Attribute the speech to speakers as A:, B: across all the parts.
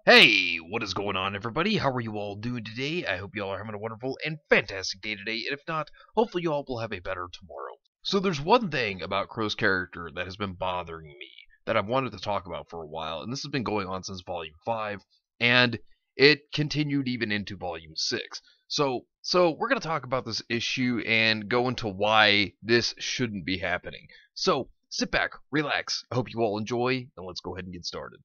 A: Hey, what is going on, everybody? How are you all doing today? I hope you all are having a wonderful and fantastic day today, and if not, hopefully you all will have a better tomorrow. So there's one thing about Qrow's character that has been bothering me that I've wanted to talk about for a while, and this has been going on since Volume 5, and it continued even into Volume 6. So we're going to talk about this issue and go into why this shouldn't be happening. So sit back, relax, I hope you all enjoy, and let's go ahead and get started.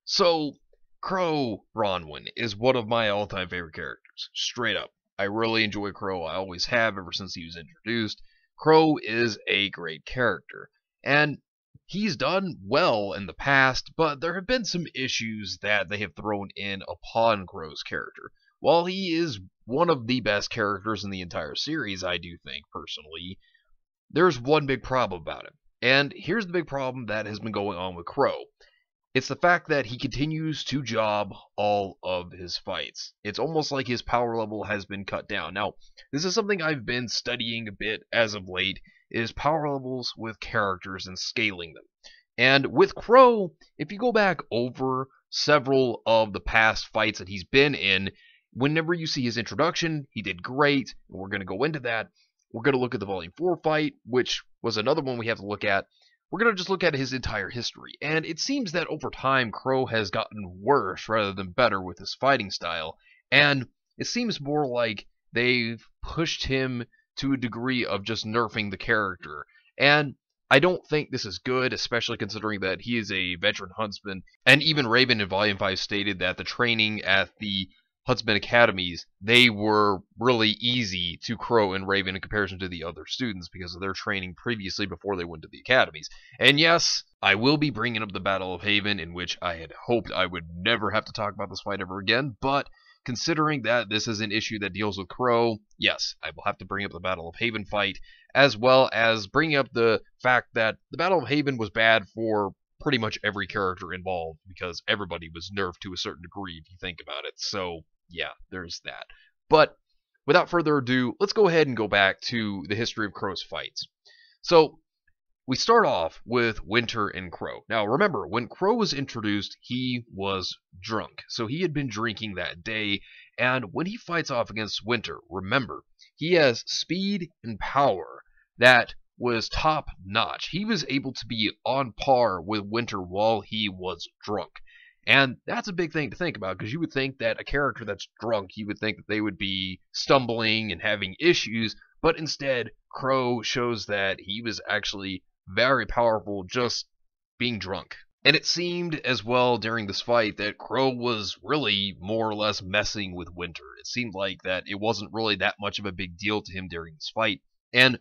A: So, Qrow Bronwyn is one of my all-time favorite characters, straight up. I really enjoy Qrow, I always have ever since he was introduced. Qrow is a great character, and he's done well in the past, but there have been some issues that they have thrown in upon Qrow's character. While he is one of the best characters in the entire series, I do think, personally, there's one big problem about him. And here's the big problem that has been going on with Qrow. It's the fact that he continues to job all of his fights. It's almost like his power level has been cut down. Now, this is something I've been studying a bit as of late, is power levels with characters and scaling them. And with Qrow, if you go back over several of the past fights that he's been in, whenever you see his introduction, he did great, and we're going to go into that. We're going to look at the Volume 4 fight, which was another one we have to look at. We're going to just look at his entire history, and it seems that over time Qrow has gotten worse rather than better with his fighting style, and it seems more like they've pushed him to a degree of just nerfing the character, and I don't think this is good, especially considering that he is a veteran huntsman, and even Raven in Volume 5 stated that the training at the Huntsman Academies, they were really easy to Qrow and Raven in comparison to the other students because of their training previously before they went to the academies. And yes, I will be bringing up the Battle of Haven, in which I had hoped I would never have to talk about this fight ever again, but considering that this is an issue that deals with Qrow, yes, I will have to bring up the Battle of Haven fight, as well as bring up the fact that the Battle of Haven was bad for pretty much every character involved, because everybody was nerfed to a certain degree if you think about it. So yeah, there's that. But without further ado, let's go ahead and go back to the history of Qrow's fights. So we start off with Winter and Qrow. Now remember, when Qrow was introduced, he was drunk. So he had been drinking that day, and when he fights off against Winter, remember, he has speed and power that was top notch. He was able to be on par with Winter while he was drunk. And that's a big thing to think about, because you would think that a character that's drunk, you would think that they would be stumbling and having issues, but instead, Qrow shows that he was actually very powerful just being drunk. And it seemed as well during this fight that Qrow was really more or less messing with Winter. It seemed like that it wasn't really that much of a big deal to him during this fight, and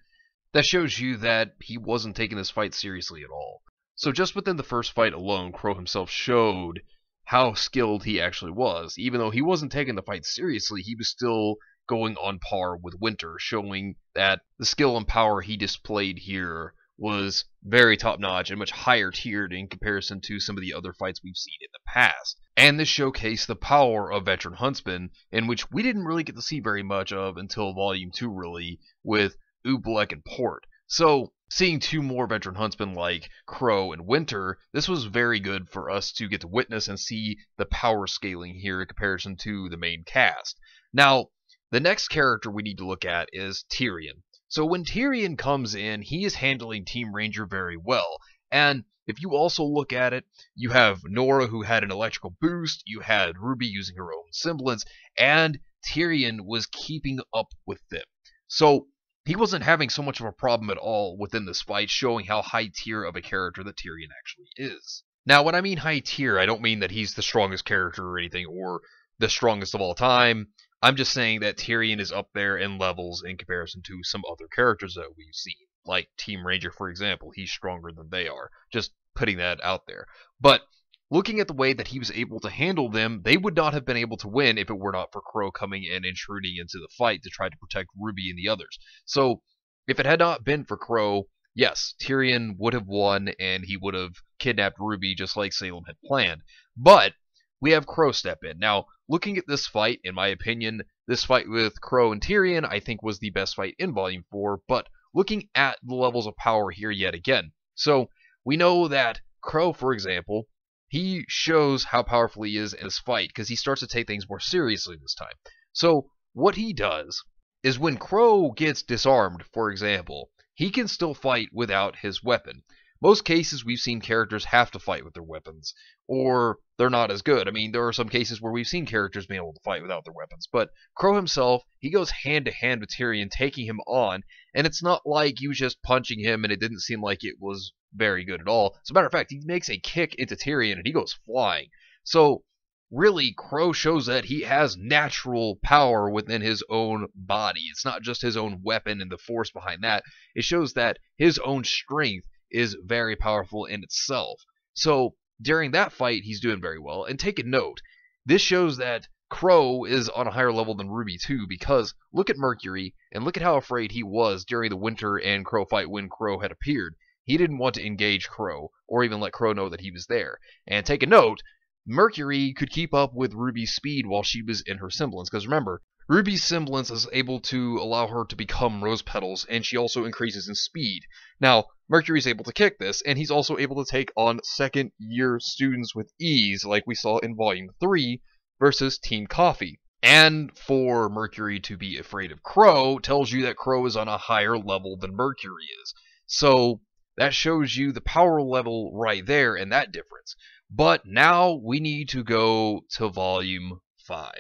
A: that shows you that he wasn't taking this fight seriously at all. So just within the first fight alone, Qrow himself showed how skilled he actually was. Even though he wasn't taking the fight seriously, he was still going on par with Winter, showing that the skill and power he displayed here was very top-notch and much higher tiered in comparison to some of the other fights we've seen in the past. And this showcased the power of veteran huntsmen, in which we didn't really get to see very much of until Volume 2, really, with Oobleck and Port. So seeing two more veteran huntsmen like Qrow and Winter, this was very good for us to get to witness and see the power scaling here in comparison to the main cast. Now, the next character we need to look at is Tyrion. So when Tyrion comes in, he is handling Team Ranger very well. And if you also look at it, you have Nora, who had an electrical boost, you had RWBY using her own semblance, and Tyrion was keeping up with them. So he wasn't having so much of a problem at all within this fight, showing how high tier of a character that Tyrion actually is. Now, when I mean high tier, I don't mean that he's the strongest character or anything, or the strongest of all time. I'm just saying that Tyrion is up there in levels in comparison to some other characters that we've seen. Like Team Ranger, for example, he's stronger than they are. Just putting that out there. But looking at the way that he was able to handle them, they would not have been able to win if it were not for Qrow coming in and intruding into the fight to try to protect RWBY and the others. So, if it had not been for Qrow, yes, Tyrion would have won and he would have kidnapped RWBY just like Salem had planned. But we have Qrow step in. Now, looking at this fight, in my opinion, this fight with Qrow and Tyrion, I think was the best fight in Volume 4, but looking at the levels of power here yet again. So, we know that Qrow, for example, he shows how powerful he is in this fight because he starts to take things more seriously this time. So what he does is when Qrow gets disarmed, for example, he can still fight without his weapon. Most cases we've seen characters have to fight with their weapons, or they're not as good. I mean, there are some cases where we've seen characters being able to fight without their weapons, but Qrow himself, he goes hand to hand with Tyrion, taking him on, and it's not like he was just punching him and it didn't seem like it was very good at all. As a matter of fact, he makes a kick into Tyrion and he goes flying. So really, Qrow shows that he has natural power within his own body. It's not just his own weapon and the force behind that. It shows that his own strength is very powerful in itself. So during that fight, he's doing very well. And take a note, this shows that Qrow is on a higher level than RWBY too, because look at Mercury and look at how afraid he was during the Winter and Qrow fight when Qrow had appeared. He didn't want to engage Qrow or even let Qrow know that he was there. And take a note, Mercury could keep up with RWBY's speed while she was in her semblance, because remember, RWBY's semblance is able to allow her to become rose petals, and she also increases in speed. Now, Mercury's able to kick this, and he's also able to take on second-year students with ease, like we saw in Volume 3, versus Team Coffee. And for Mercury to be afraid of Qrow tells you that Qrow is on a higher level than Mercury is. So that shows you the power level right there and that difference. But now we need to go to Volume 5.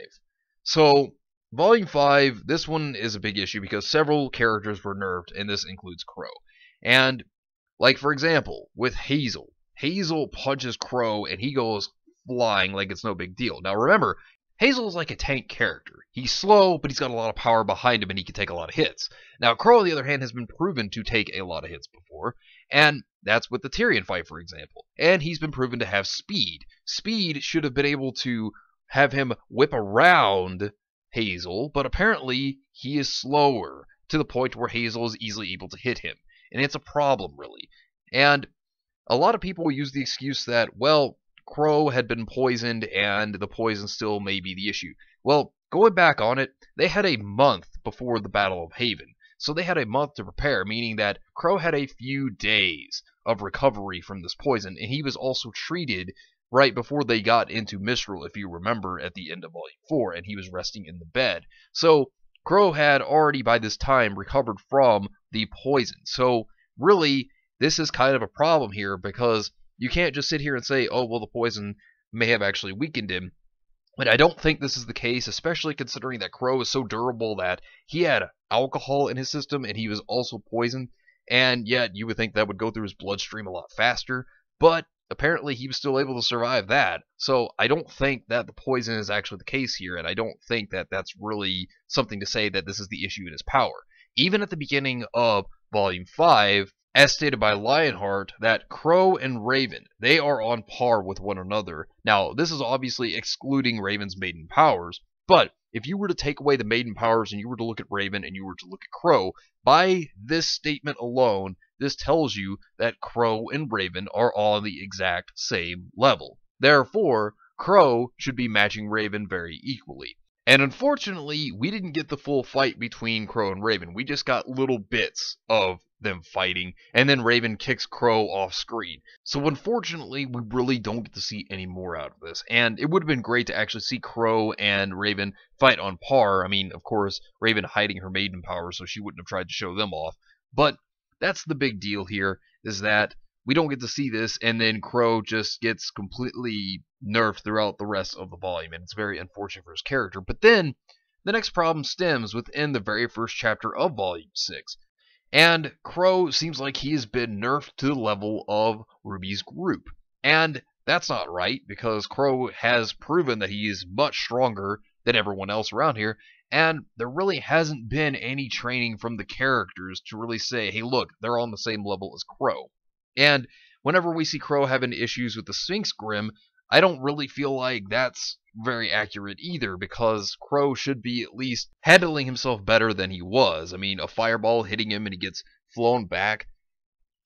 A: So Volume 5, this one is a big issue because several characters were nerfed, and this includes Qrow. And, like for example, with Hazel. Hazel punches Qrow, and he goes flying like it's no big deal. Now remember, Hazel is like a tank character. He's slow, but he's got a lot of power behind him, and he can take a lot of hits. Now Qrow, on the other hand, has been proven to take a lot of hits before, and that's with the Tyrion fight, for example. And he's been proven to have speed. Speed should have been able to have him whip around Hazel, but apparently he is slower to the point where Hazel is easily able to hit him. And it's a problem, really. And a lot of people use the excuse that, well, Qrow had been poisoned and the poison still may be the issue. Well, going back on it, they had a month before the Battle of Haven. So they had a month to prepare, meaning that Qrow had a few days of recovery from this poison, and he was also treated right before they got into Mistral, if you remember, at the end of Volume 4, and he was resting in the bed. So Qrow had already by this time recovered from the poison. So really, this is kind of a problem here, because you can't just sit here and say, oh, well, the poison may have actually weakened him. But I don't think this is the case, especially considering that Qrow is so durable that he had alcohol in his system and he was also poisoned, and yet you would think that would go through his bloodstream a lot faster, but apparently he was still able to survive that. So I don't think that the poison is actually the case here, and I don't think that that's really something to say that this is the issue in his power. Even at the beginning of Volume 5, as stated by Lionheart, that Qrow and Raven, they are on par with one another. Now, this is obviously excluding Raven's maiden powers, but if you were to take away the maiden powers and you were to look at Raven and you were to look at Qrow, by this statement alone, this tells you that Qrow and Raven are on the exact same level. Therefore, Qrow should be matching Raven very equally. And unfortunately, we didn't get the full fight between Qrow and Raven. We just got little bits of them fighting, and then Raven kicks Qrow off screen. So unfortunately, we really don't get to see any more out of this. And it would have been great to actually see Qrow and Raven fight on par. I mean, of course, Raven hiding her maiden power, so she wouldn't have tried to show them off. But that's the big deal here, is that we don't get to see this, and then Qrow just gets completely nerfed throughout the rest of the volume, and it's very unfortunate for his character. But then, the next problem stems within the very first chapter of Volume 6. And Qrow seems like he has been nerfed to the level of RWBY's group. And that's not right, because Qrow has proven that he is much stronger than everyone else around here, and there really hasn't been any training from the characters to really say, hey look, they're on the same level as Qrow. And whenever we see Qrow having issues with the Sphinx Grim, I don't really feel like that's very accurate either, because Qrow should be at least handling himself better than he was. I mean, a fireball hitting him and he gets flown back.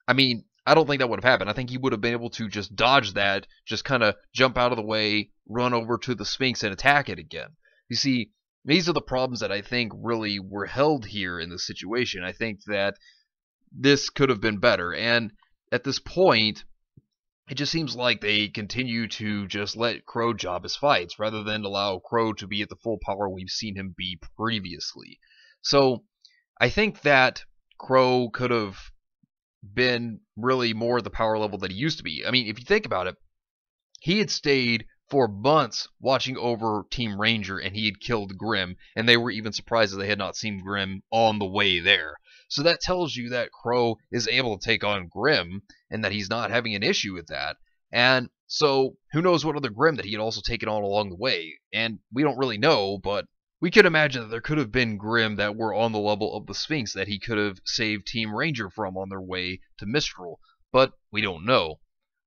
A: I mean, I don't think that would have happened. I think he would have been able to just dodge that, just kind of jump out of the way, run over to the Sphinx and attack it again. You see, these are the problems that I think really were held here in this situation. I think that this could have been better, and at this point, it just seems like they continue to just let Qrow job his fights rather than allow Qrow to be at the full power we've seen him be previously. So I think that Qrow could have been really more at the power level that he used to be. I mean, if you think about it, he had stayed for months watching over Team Ranger, and he had killed Grim, and they were even surprised that they had not seen Grim on the way there. So that tells you that Qrow is able to take on Grim, and that he's not having an issue with that. And so, who knows what other Grim that he had also taken on along the way. And we don't really know, but we could imagine that there could have been Grim that were on the level of the Sphinx that he could have saved Team Ranger from on their way to Mistral. But we don't know.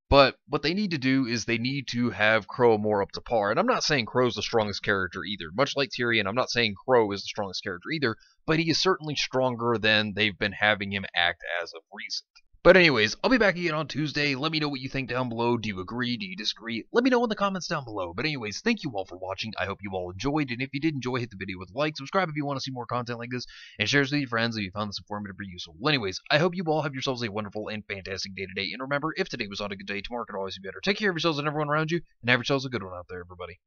A: But what they need to do is they need to have Qrow more up to par. And I'm not saying Qrow's the strongest character either. Much like Tyrion, I'm not saying Qrow is the strongest character either, but he is certainly stronger than they've been having him act as of recent. But anyways, I'll be back again on Tuesday. Let me know what you think down below. Do you agree? Do you disagree? Let me know in the comments down below. But anyways, thank you all for watching. I hope you all enjoyed. And if you did enjoy, hit the video with a like. Subscribe if you want to see more content like this. And share this with your friends if you found this informative or useful. Well, anyways, I hope you all have yourselves a wonderful and fantastic day today. And remember, if today was not a good day, tomorrow could always be better. Take care of yourselves and everyone around you. And have yourselves a good one out there, everybody.